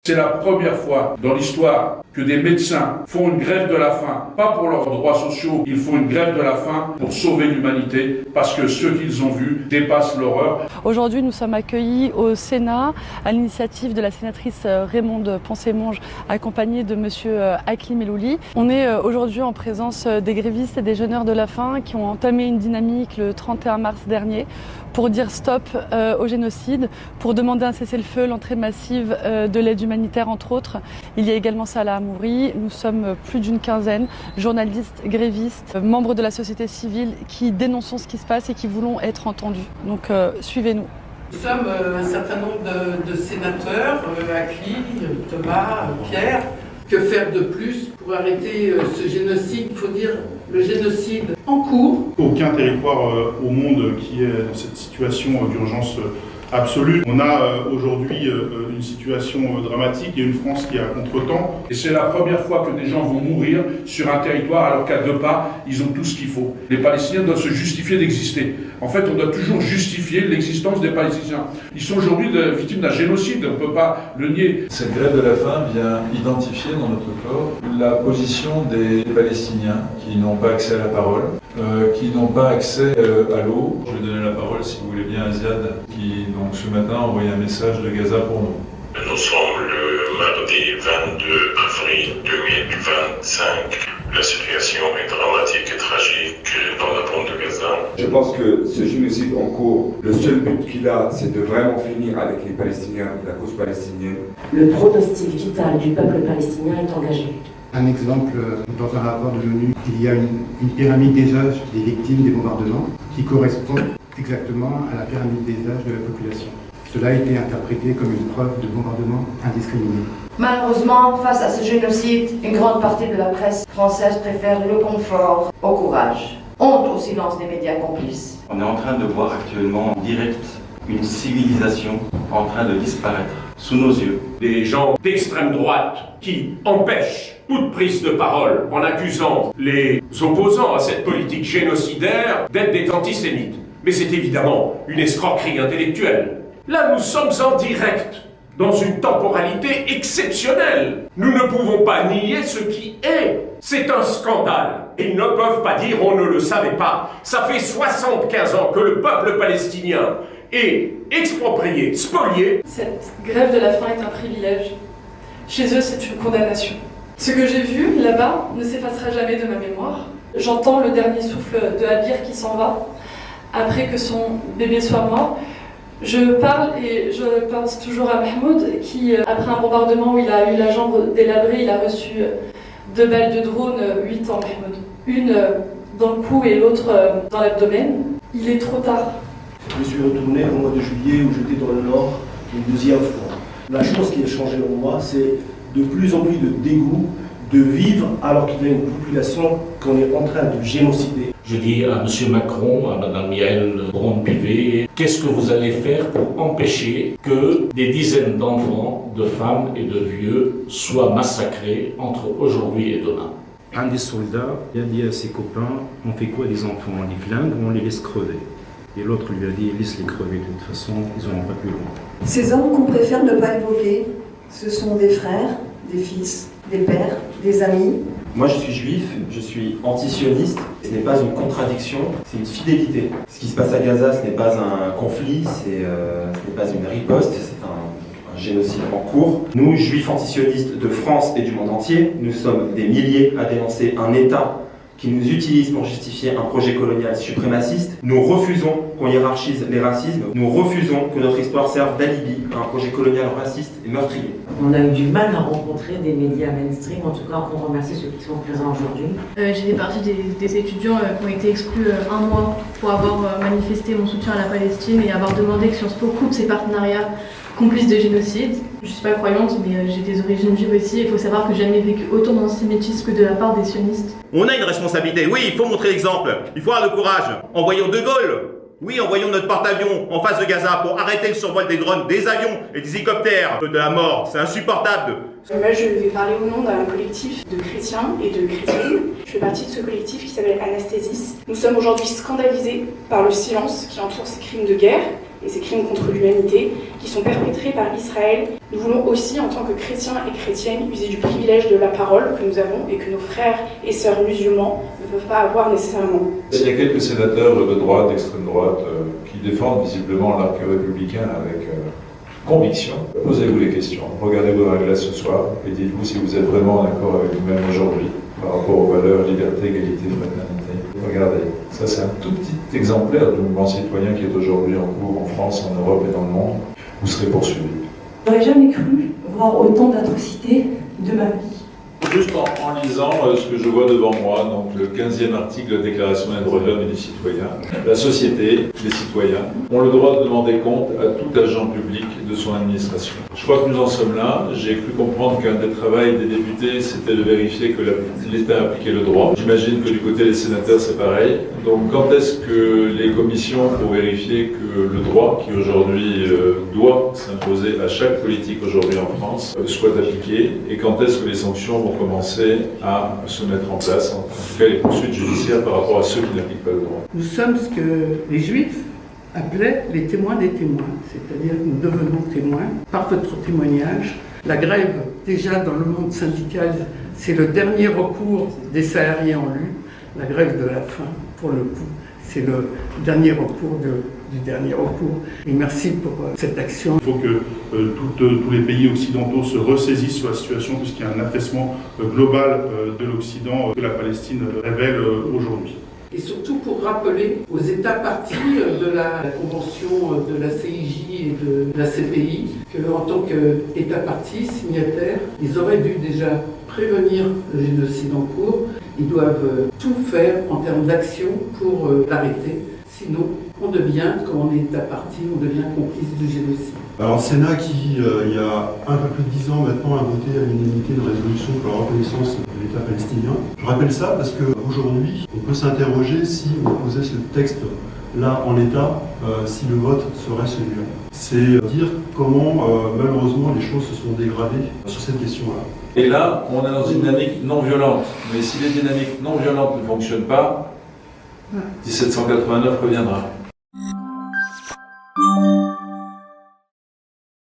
C'est la première fois dans l'histoire que des médecins font une grève de la faim, pas pour leurs droits sociaux, ils font une grève de la faim pour sauver l'humanité, parce que ce qu'ils ont vu dépasse l'horreur. Aujourd'hui, nous sommes accueillis au Sénat à l'initiative de la sénatrice Raymonde Poncet-Monge, accompagnée de monsieur Hakim Elouli. On est aujourd'hui en présence des grévistes et des jeûneurs de la faim qui ont entamé une dynamique le 31 mars dernier pour dire stop au génocide, pour demander un cessez-le-feu, l'entrée massive de l'aide humanitaire entre autres. Il y a également Salah Hamouri. Nous sommes plus d'une quinzaine, journalistes, grévistes, membres de la société civile qui dénonçons ce qui se passe et qui voulons être entendus. Donc suivez-nous. Nous sommes un certain nombre de sénateurs, Akli, Thomas, Pierre. Que faire de plus pour arrêter ce génocide? Il faut dire le génocide en cours. Aucun territoire au monde qui est dans cette situation d'urgence absolue. On a aujourd'hui une situation dramatique et une France qui est à contre-temps. Et c'est la première fois que des gens vont mourir sur un territoire alors qu'à deux pas, ils ont tout ce qu'il faut. Les Palestiniens doivent se justifier d'exister. En fait, on doit toujours justifier l'existence des Palestiniens. Ils sont aujourd'hui victimes d'un génocide, on ne peut pas le nier. Cette grève de la faim vient identifier dans notre corps la position des Palestiniens qui n'ont pas accès à la parole, qui n'ont pas accès à l'eau. Je vais donner la parole, si vous voulez bien, à Ziad, qui donc ce matin a envoyé un message de Gaza pour nous. Nous sommes le mardi 22 avril 2025. La situation est dramatique et tragique dans la bande de Gaza. Je pense que ce génocide en cours, le seul but qu'il a, c'est de vraiment finir avec les Palestiniens et la cause palestinienne. Le pronostic vital du peuple palestinien est engagé. Un exemple, dans un rapport de l'ONU, il y a une pyramide des âges des victimes des bombardements qui correspond exactement à la pyramide des âges de la population. Cela a été interprété comme une preuve de bombardement indiscriminé. Malheureusement, face à ce génocide, une grande partie de la presse française préfère le confort au courage. Honte au silence des médias complices. On est en train de voir actuellement en direct une civilisation en train de disparaître sous nos yeux. Des gens d'extrême droite qui empêchent toute prise de parole en accusant les opposants à cette politique génocidaire d'être des antisémites. Mais c'est évidemment une escroquerie intellectuelle. Là, nous sommes en direct, dans une temporalité exceptionnelle. Nous ne pouvons pas nier ce qui est. C'est un scandale. Ils ne peuvent pas dire on ne le savait pas. Ça fait 75 ans que le peuple palestinien est exproprié, spolié. Cette grève de la faim est un privilège. Chez eux, c'est une condamnation. Ce que j'ai vu là-bas ne s'effacera jamais de ma mémoire. J'entends le dernier souffle de Habir qui s'en va, après que son bébé soit mort. Je parle et je pense toujours à Mahmoud qui, après un bombardement où il a eu la jambe délabrée, il a reçu 2 balles de drone, 8 ans Mahmoud. Une dans le cou et l'autre dans l'abdomen. Il est trop tard. Je suis retourné au mois de juillet où j'étais dans le Nord une deuxième fois. La chose qui a changé en moi, c'est de plus en plus de dégoût de vivre alors qu'il y a une population qu'on est en train de génocider. Je dis à M. Macron, à Mme Yael Braun-Pivet, qu'est-ce que vous allez faire pour empêcher que des dizaines d'enfants, de femmes et de vieux soient massacrés entre aujourd'hui et demain? Un des soldats a dit à ses copains, on fait quoi des enfants? On les flingue ou on les laisse crever? Et l'autre lui a dit, laisse-les crever, de toute façon, ils n'auront pas plus loin. Ces hommes qu'on préfère ne pas évoquer, ce sont des frères, des fils, des pères, des amis. Moi je suis juif, je suis antisioniste, ce n'est pas une contradiction, c'est une fidélité. Ce qui se passe à Gaza, ce n'est pas un conflit, ce n'est pas une riposte, c'est un génocide en cours. Nous, juifs antisionistes de France et du monde entier, nous sommes des milliers à dénoncer un État qui nous utilise pour justifier un projet colonial suprémaciste. Nous refusons qu'on hiérarchise les racismes, nous refusons que notre histoire serve d'alibi à un projet colonial raciste et meurtrier. On a eu du mal à rencontrer des médias mainstream, en tout cas on remercie ceux qui sont présents aujourd'hui. J'ai fait partie des étudiants qui ont été exclus un mois pour avoir manifesté mon soutien à la Palestine et avoir demandé que Sciences Po coupe ses partenariats complices de génocide. Je ne suis pas croyante, mais j'ai des origines juives aussi. Il faut savoir que j'ai jamais vécu autant d'antisémitisme que de la part des sionistes. On a une responsabilité, oui, il faut montrer l'exemple. Il faut avoir le courage. Envoyons De Gaulle. Oui, envoyons notre porte-avions en face de Gaza pour arrêter le survol des drones, des avions et des hélicoptères. De la mort, c'est insupportable. Là, je vais parler au nom d'un collectif de chrétiens et de chrétiennes. Je fais partie de ce collectif qui s'appelle Anasthésis. Nous sommes aujourd'hui scandalisés par le silence qui entoure ces crimes de guerre et ces crimes contre l'humanité qui sont perpétrés par Israël. Nous voulons aussi, en tant que chrétiens et chrétiennes, user du privilège de la parole que nous avons et que nos frères et sœurs musulmans ne peuvent pas avoir nécessairement. Il y a quelques sénateurs de droite, d'extrême droite, qui défendent visiblement l'arc républicain avec conviction. Posez-vous les questions, regardez-vous dans la glace ce soir et dites-vous si vous êtes vraiment en accord avec vous-même aujourd'hui par rapport aux valeurs liberté, égalité, fraternité. Regardez, ça c'est un tout petit exemplaire du mouvement citoyen qui est aujourd'hui en cours en France, en Europe et dans le monde. Vous serez poursuivis. J'aurais jamais cru voir autant d'atrocités de ma vie. Juste en lisant ce que je vois devant moi, donc le 15e article de la Déclaration des droits de l'homme et du citoyen, la société, les citoyens, ont le droit de demander compte à tout agent public de son administration. Je crois que nous en sommes là. J'ai cru comprendre qu'un des travaux des députés, c'était de vérifier que l'État appliquait le droit. J'imagine que du côté des sénateurs, c'est pareil. Donc quand est-ce que les commissions, pour vérifier que le droit, qui aujourd'hui doit s'imposer à chaque politique aujourd'hui en France, soit appliqué, et quand est-ce que les sanctions vont commencer à se mettre en place, en tout cas les poursuites judiciaires par rapport à ceux qui n'appliquent pas le droit. Nous sommes ce que les Juifs appelaient les témoins des témoins, c'est-à-dire que nous devenons témoins par votre témoignage. La grève, déjà dans le monde syndical, c'est le dernier recours des salariés en lutte. La grève de la faim, pour le coup, c'est le dernier recours du dernier recours. Et merci pour cette action. Il faut que tous les pays occidentaux se ressaisissent sur la situation puisqu'il y a un affaissement global de l'Occident que la Palestine révèle aujourd'hui. Et surtout pour rappeler aux États partis de la Convention de la CIJ et de la CPI qu'en tant qu'États partis, signataires, ils auraient dû déjà prévenir le génocide en cours. Ils doivent tout faire en termes d'action pour l'arrêter. Sinon, on devient, quand on est État parti, on devient complice du génocide. Alors le Sénat qui, il y a un peu plus de 10 ans maintenant, a voté à l'unanimité une résolution pour la reconnaissance de l'État palestinien. Je rappelle ça parce qu'aujourd'hui, on peut s'interroger si on posait ce texte-là en l'état, si le vote serait celui-là. C'est dire comment, malheureusement, les choses se sont dégradées sur cette question-là. Et là, on est dans une dynamique non violente. Mais si les dynamiques non violentes ne fonctionnent pas, 1789 reviendra.